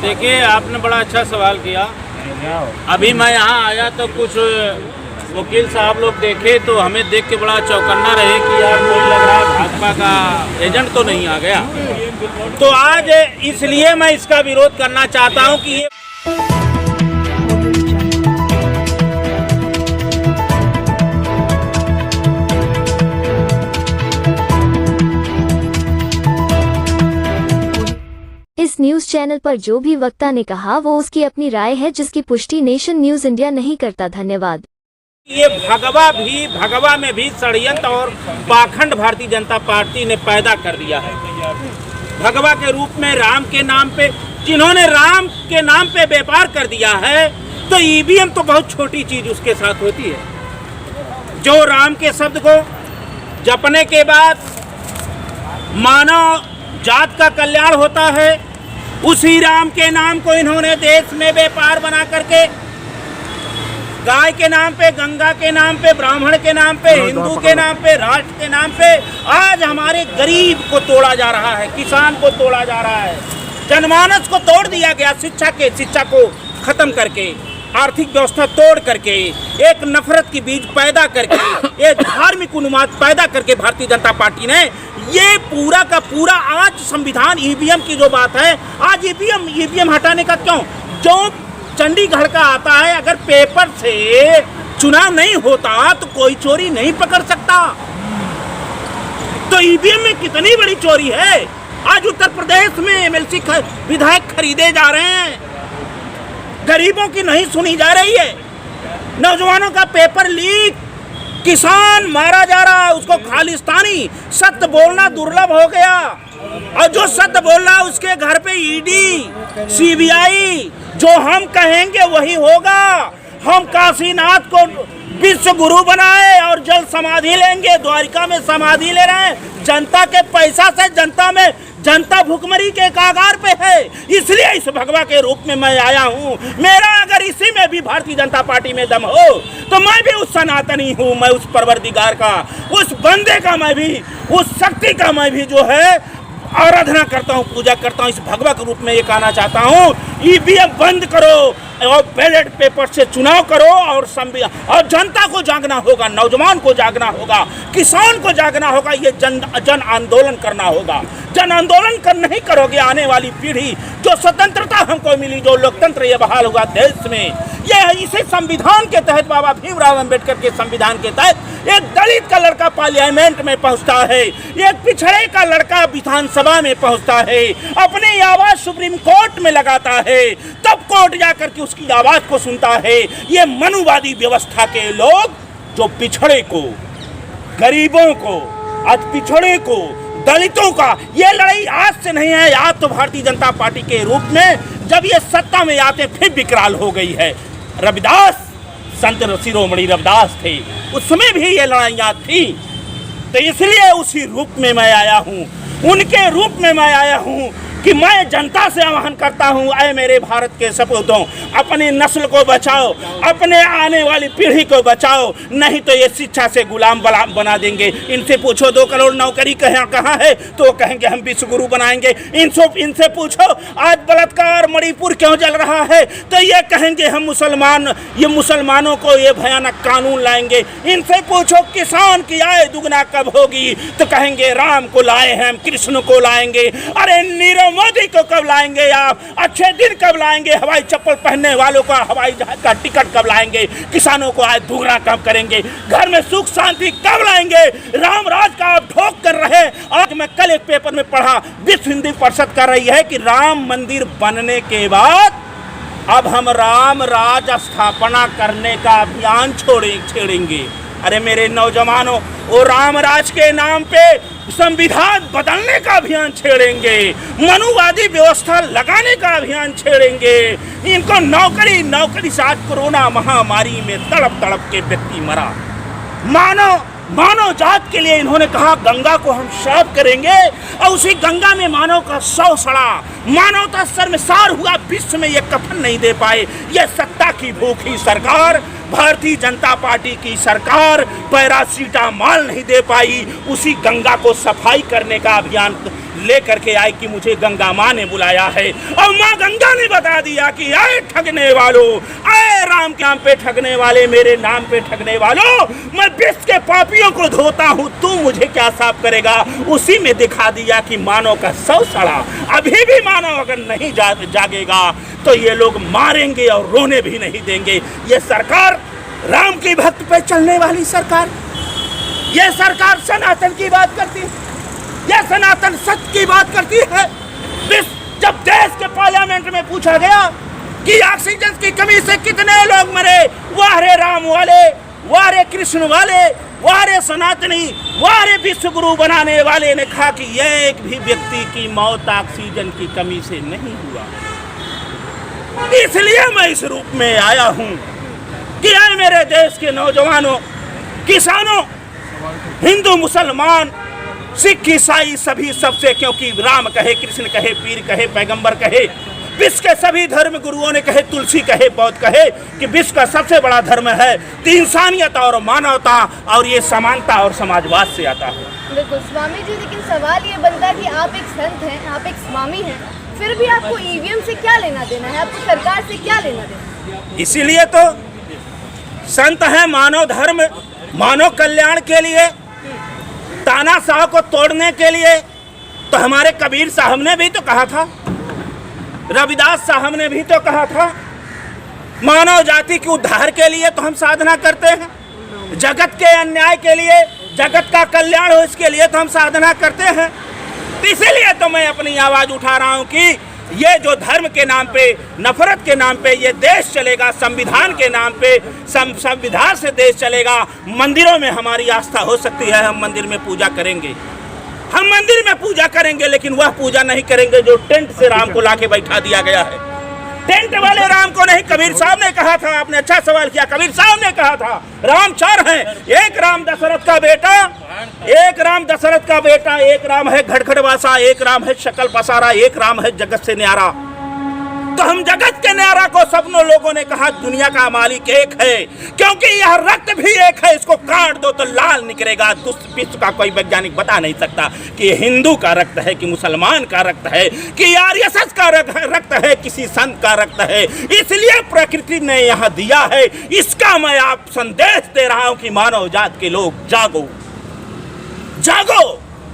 देखिए, आपने बड़ा अच्छा सवाल किया। अभी मैं यहाँ आया तो कुछ वकील साहब लोग देखे तो हमें देख के बड़ा चौकन्ना रहे कि यार कोई लग रहा है भाजपा का एजेंट तो नहीं आ गया। तो आज इसलिए मैं इसका विरोध करना चाहता हूँ कि ये इस न्यूज चैनल पर जो भी वक्ता ने कहा वो उसकी अपनी राय है, जिसकी पुष्टि नेशन न्यूज इंडिया नहीं करता। धन्यवाद। ये भगवा में भी षड्यंत्र और पाखंड भारतीय जनता पार्टी ने पैदा कर दिया है। भगवा के रूप में राम के नाम पे, जिन्होंने राम के नाम पे व्यापार कर दिया है, तो ईवीएम तो बहुत छोटी चीज उसके साथ होती है। जो राम के शब्द को जपने के बाद मानव जात का कल्याण होता है, उसी राम के नाम को इन्होंने देश में व्यापार बना करके गाय के नाम पे, गंगा के नाम पे, ब्राह्मण के नाम पे, हिंदू के नाम पे, राष्ट्र के नाम पे आज हमारे गरीब को तोड़ा जा रहा है, किसान को तोड़ा जा रहा है, जनमानस को तोड़ दिया गया। शिक्षा को खत्म करके, आर्थिक व्यवस्था तोड़ करके, एक नफरत की बीज पैदा करके, एक धार्मिक उन्माद पैदा करके भारतीय जनता पार्टी ने ये पूरा का पूरा आज संविधान ईवीएम की जो बात है, आज ईवीएम हटाने का क्यों? जो चंडीगढ़ का आता है, अगर पेपर से चुनाव नहीं होता तो कोई चोरी नहीं पकड़ सकता। तो ईवीएम में कितनी बड़ी चोरी है। आज उत्तर प्रदेश में एमएलसी विधायक खरीदे जा रहे हैं, गरीबों की नहीं सुनी जा रही है। नौजवानों का पेपर लीक, किसान मारा जा रहा है, उसको खालिस्तानी सत्य बोलना दुर्लभ हो गया। और जो सत्य बोल रहा है उसके घर पे ईडी, सीबीआई, जो हम कहेंगे वही होगा। हम काशीनाथ को विश्व गुरु बनाए और जल समाधि लेंगे, द्वारिका में समाधि ले रहे हैं जनता के पैसा से। जनता भूखमरी के कागार पे है, इसलिए इस भगवा के रूप में मैं आया हूँ। मेरा अगर इसी में भी भारतीय जनता पार्टी में दम हो तो मैं भी उस सनातनी हूँ, मैं उस परवरदिगार का, उस बंदे का, मैं भी उस शक्ति का मैं भी जो है आराधना करता हूँ, पूजा करता हूँ। इस भगवा के रूप में ये कहना चाहता हूँ, ईवीएम बंद करो और बैलेट पेपर से चुनाव करो और जनता को जागना होगा, नौजवान को जागना होगा, किसान को जागना होगा। ये जन आंदोलन करना होगा। जन आंदोलन कर नहीं करोगे, आने वाली पीढ़ी, जो स्वतंत्रता हमको मिली, जो लोकतंत्र ये बहाल हुआ देश में, ये इसी संविधान के तहत, बाबा भीमराव अंबेडकर के संविधान के तहत एक दलित का लड़का पार्लियामेंट में पहुंचता है, एक पिछड़े का लड़का विधानसभा में पहुंचता है, अपनी आवाज सुप्रीम कोर्ट में लगाता है, तब कोर्ट जाकर के उसकी आवाज को सुनता है। ये मनुवादी व्यवस्था के लोग जो पिछड़े को, गरीबों को, अति पिछड़े को, दलितों का, ये लड़ाई आज से नहीं है। आज तो भारतीय जनता पार्टी के रूप में जब ये सत्ता में आते फिर विकराल हो गई है। रविदास, संत शिरोमणि रविदास थे, उसमें भी ये लड़ाइयाँ थी। तो इसलिए उसी रूप में मैं आया हूँ, उनके रूप में मैं आया हूँ कि मैं जनता से आह्वान करता हूँ, अय मेरे भारत के सपूतों, अपनी नस्ल को बचाओ, अपने आने वाली पीढ़ी को बचाओ, नहीं तो ये शिक्षा से गुलाम बना देंगे। इनसे पूछो 2 करोड़ नौकरी कहाँ है, तो वो कहेंगे हम विश्व गुरु बनाएंगे। इनसे पूछो आज बलात्कार मणिपुर क्यों जल रहा है, तो ये कहेंगे हम मुसलमानों को ये भयानक कानून लाएंगे। इनसे पूछो किसान की आय दुगना कब होगी, तो कहेंगे राम को लाए हैं, कृष्ण को लाएंगे। अरे नीरव मोदी को कब लाएंगे आप? अच्छे दिन कब लाएंगे? हवाई चप्पल पहनने वालों का हवाई जहाज का टिकट कब लाएंगे? किसानों को आज दुगना कब करेंगे? घर में सुख शांति कब लाएंगे? राम राज का आप ठोक कर रहे। आज मैं कल एक पेपर में पढ़ा, विश्व हिंदू परिषद कर रही है कि राम मंदिर बनने के बाद अब हम राम राज स्थापना करने का अभियान छेड़ेंगे। अरे मेरे नौजवानों, वो राम राज के नाम पे संविधान बदलने का अभियान छेड़ेंगे, मनुवादी व्यवस्था लगाने का अभियान छेड़ेंगे। इनको नौकरी से आज कोरोना महामारी में तड़प के व्यक्ति मरा। मानव जात के लिए इन्होंने कहा गंगा को हम साफ करेंगे, और उसी गंगा में मानव का शव सड़ा, मानवता शर्मसार हुआ, विश्व में ये कफन नहीं दे पाए। ये सत्ता की भूखी सरकार, भारतीय जनता पार्टी की सरकार पैरासीटामॉल नहीं दे पाई, उसी गंगा को सफाई करने का अभियान लेकर के आई कि मुझे गंगा माँ ने बुलाया है और माँ गंगा ने बता दिया कि आए ठगने वालों, आए राम के नाम पे ठगने वाले, मेरे नाम पे ठगने वालों, मैं विश्व के पापियों को धोता हूँ, तू मुझे क्या साफ करेगा। उसी में दिखा दिया कि मानव का 100 सड़ा। अभी भी मानव अगर नहीं जागेगा तो ये लोग मारेंगे और रोने भी नहीं देंगे। ये सरकार राम की भक्त पे चलने वाली सरकार, ये सरकार सनातन की बात करती है, ये सनातन सत्य की बात करती है। जब देश के पार्लियामेंट में पूछा गया कि ऑक्सीजन की कमी से कितने लोग मरे, वाह रे राम वाले, वाह रे कृष्ण वाले, वाह रे सनातनी, वाह रे विश्व गुरु बनाने वाले ने कहा कि एक भी व्यक्ति की मौत ऑक्सीजन की कमी से नहीं हुआ। इसलिए मैं इस रूप में आया हूं कि आए मेरे देश के नौजवानों, किसानों, हिंदू मुसलमान, सिख ईसाई सभी सबसे, क्योंकि राम कहे, कृष्ण कहे, पीर कहे, पैगंबर कहे, विश्व के सभी धर्म गुरुओं ने कहे, तुलसी कहे, बौद्ध कहे कि विश्व का सबसे बड़ा धर्म है तो इंसानियत और मानवता और ये समानता और समाजवाद से आता है। बिल्कुल स्वामी जी, लेकिन सवाल ये बनता है कि आप एक संत हैं, आप एक स्वामी हैं, फिर भी आपको ईवीएम से क्या लेना देना है, आपको सरकार से क्या लेना देना? इसीलिए तो संत है मानव धर्म, मानव कल्याण के लिए, तानाशाह को तोड़ने के लिए। तो हमारे कबीर साहब ने भी तो कहा था, रविदास साहब ने भी तो कहा था, मानव जाति के उद्धार के लिए तो हम साधना करते हैं, जगत के अन्याय के लिए, जगत का कल्याण हो इसके लिए तो हम साधना करते हैं। तो इसीलिए तो मैं अपनी आवाज उठा रहा हूं कि ये जो धर्म के नाम पे, नफरत के नाम पे ये देश चलेगा, संविधान के नाम पे संविधान से देश चलेगा। मंदिरों में हमारी आस्था हो सकती है, हम मंदिर में पूजा करेंगे, हम मंदिर में पूजा करेंगे, लेकिन वह पूजा नहीं करेंगे जो टेंट से राम को लाके बैठा दिया गया है। टेंट वाले राम को नहीं। कबीर साहब ने कहा था, आपने अच्छा सवाल किया, कबीर साहब ने कहा था राम 4 हैं, एक राम दशरथ का बेटा, एक राम दशरथ का बेटा, एक राम है घड़घड़वासा, एक राम है शकल पसारा, एक राम है जगत से न्यारा। तो हम जगत के न्यारा को सबनों लोगों ने कहा दुनिया का मालिक एक है, क्योंकि यह रक्त भी एक है, इसको काट दो तो लाल निकलेगा। विश्व का कोई वैज्ञानिक बता नहीं सकता कि ये हिंदू का रक्त है कि मुसलमान का रक्त है कि आर्यसस का रक्त है, किसी संत का रक्त है। इसलिए प्रकृति ने यहाँ दिया है, इसका मैं आप संदेश दे रहा हूँ कि मानव जात के लोग जागो, जागो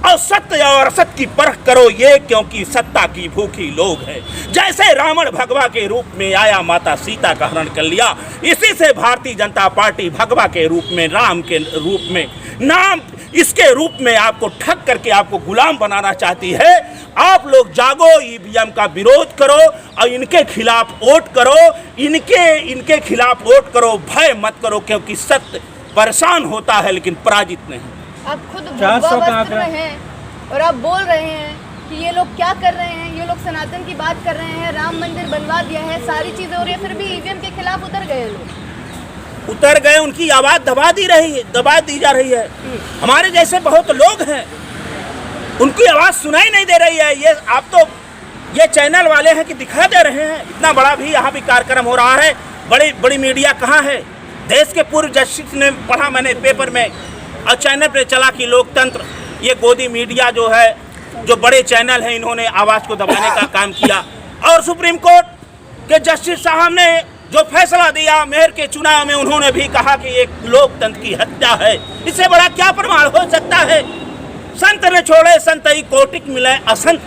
और सत्य और असत्य की परख करो ये, क्योंकि सत्ता की भूखी लोग हैं। जैसे रावण भगवा के रूप में आया, माता सीता का हरण कर लिया, इसी से भारतीय जनता पार्टी भगवा के रूप में, राम के रूप में, नाम इसके रूप में आपको ठग करके आपको गुलाम बनाना चाहती है। आप लोग जागो, ईवीएम का विरोध करो और इनके खिलाफ वोट करो, इनके खिलाफ वोट करो, भय मत करो, क्योंकि सत्य परेशान होता है लेकिन पराजित नहीं। आप खुद भगवा वस्त्र में हैं और आप बोल रहे हैं कि ये लोग क्या कर रहे हैं, ये लोग सनातन की बात कर रहे हैं, राम मंदिर बनवा दिया है, सारी चीजें हो रही है, फिर भी ईवीएम के खिलाफ उतर गए लोग, उतर गए, उनकी आवाज दबा दी जा रही है। हमारे जैसे बहुत लोग हैं, उनकी आवाज सुनाई नहीं दे रही है। ये आप तो ये चैनल वाले हैं कि दिखा दे रहे हैं, इतना बड़ा भी यहाँ भी कार्यक्रम हो रहा है, बड़ी बड़ी मीडिया कहाँ है? देश के पूर्व जस्टिस ने पढ़ा मैंने पेपर में और चैनल पे चला कि लोकतंत्र, ये गोदी मीडिया जो है, जो बड़े चैनल हैं, इन्होंने आवाज़ को दबाने का काम किया। और सुप्रीम कोर्ट के जस्टिस साहब ने जो फैसला दिया मेयर के चुनाव में, उन्होंने भी कहा कि एक लोकतंत्र की हत्या है। इससे बड़ा क्या प्रमाण हो सकता है? संत ने छोड़े संत ही कोटिक मिले असंत,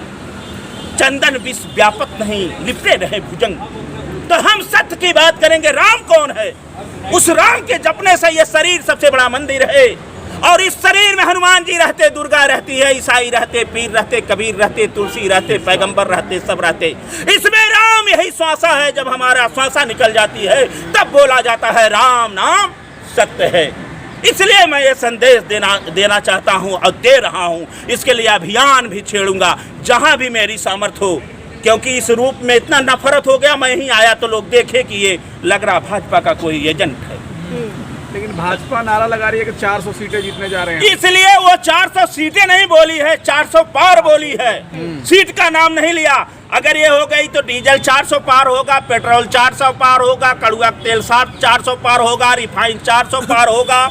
चंदन विश्व व्यापक नहीं, लिपटे रहे भुजंग। तो हम सत्य की बात करेंगे। राम कौन है? उस राम के जपने से ये शरीर सबसे बड़ा मंदिर है, और इस शरीर में हनुमान जी रहते, दुर्गा रहती है, ईसाई रहते, पीर रहते, कबीर रहते, तुलसी रहते, पैगंबर रहते, सब रहते। इसमें राम यही श्वासा है। जब हमारा श्वासा निकल जाती है तब बोला जाता है राम नाम सत्य है। इसलिए मैं ये संदेश देना चाहता हूँ और दे रहा हूँ। इसके लिए अभियान भी छेड़ूंगा जहाँ भी मेरी सामर्थ्य हो, क्योंकि इस रूप में इतना नफरत हो गया। मैं यहीं आया तो लोग देखे कि ये लग रहा भाजपा का कोई एजेंट है। लेकिन भाजपा नारा लगा रही है कि 400 सीटें जीतने जा रहे हैं। इसलिए वो 400 सीटें नहीं बोली है, 400 पार बोली है, सीट का नाम नहीं लिया। अगर ये हो गई तो डीजल 400 पार होगा, पेट्रोल 400 पार होगा, कड़ुआ तेल 400 पार होगा, रिफाइन 400 पार होगा,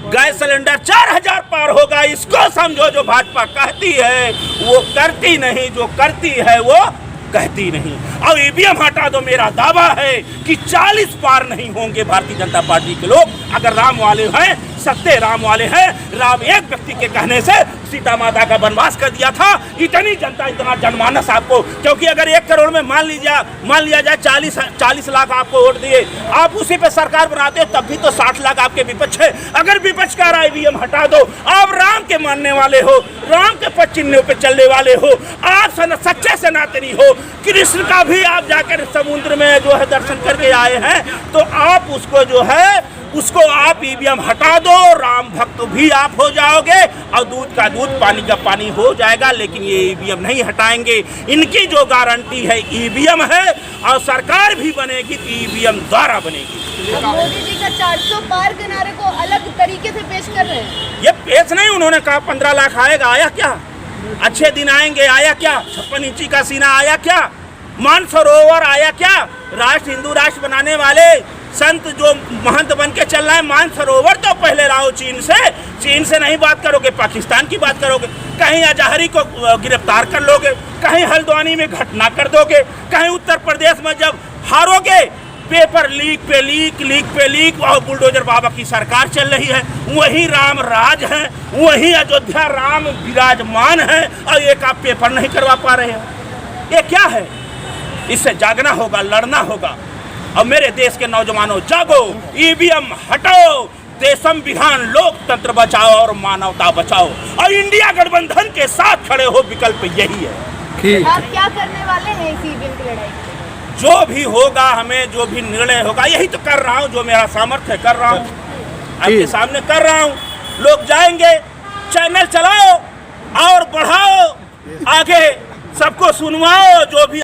गैस सिलेंडर 4000 पार होगा। इसको समझो, जो भाजपा कहती है वो करती नहीं, जो करती है वो कहती नहीं। और ईवीएम हटा दो, मेरा दावा है कि 40 पार नहीं होंगे भारतीय जनता पार्टी के लोग। अगर राम वाले हैं, सत्य राम वाले हैं, राम एक व्यक्ति के कहने से सीता माता का वनवास कर दिया था। इतनी जनता, इतना जनमानस आपको, क्योंकि अगर 1 करोड़ में मान लिया जाए 40 लाख आपको वोट दिए, आप उसी पे सरकार बनाते हो, तब भी तो 60 लाख आपके विपक्ष है। अगर विपक्ष का राय ईवीएम हटा दो, आप राम के मानने वाले हो, राम के पद चिन्हों पे चलने वाले हो, आप सच्चे सनातनी हो, कृष्ण का भी आप जाकर समुद्र में जो है दर्शन करके आए हैं, तो आप उसको जो है उसको आप ईवीएम हटा दो, राम भक्त भी आप हो जाओगे और दूध का दूध पानी का पानी हो जाएगा। लेकिन ये ईवीएम नहीं हटाएंगे। इनकी जो गारंटी है ईवीएम है, और सरकार भी बनेगी तो ईवीएम द्वारा बनेगी। अब मोदी जी का 400 पार के नारे को अलग तरीके से पेश कर रहे हैं। ये पेश नहीं, उन्होंने कहा 15 लाख आएगा, आया क्या? अच्छे दिन आएंगे, आया क्या? 56 इंची का सीना आया क्या? मानसरोवर आया क्या? राष्ट्र हिंदू राष्ट्र बनाने वाले संत जो महंत बन के चल रहा है, मानसरोवर तो पहले लाओ चीन से नहीं बात करोगे, पाकिस्तान की बात करोगे। कहीं अजहरी को गिरफ्तार कर लोगे, कहीं हल्द्वानी में घटना कर दोगे, कहीं उत्तर प्रदेश में जब हारोगे पेपर लीक पे लीक और बुलडोजर बाबा की सरकार चल रही है। वही राम राज है, वही अयोध्या राम विराजमान है, और एक आप पेपर नहीं करवा पा रहे हो। ये क्या है? इससे जागना होगा, लड़ना होगा। और मेरे देश के नौजवानों, जागो, ईवीएम हटाओ, देशम विधान लोकतंत्र बचाओ और मानवता बचाओ, और इंडिया गठबंधन के साथ खड़े हो। विकल्प यही है। आप क्या करने वाले हैं इस ईवीएम की लड़ाई? जो भी होगा, हमें जो भी निर्णय होगा, यही तो कर रहा हूँ, जो मेरा सामर्थ्य कर रहा हूँ, आपके सामने कर रहा हूँ। लोग जाएंगे, चैनल चलाओ और बढ़ाओ, आगे सबको सुनवाओ, जो भी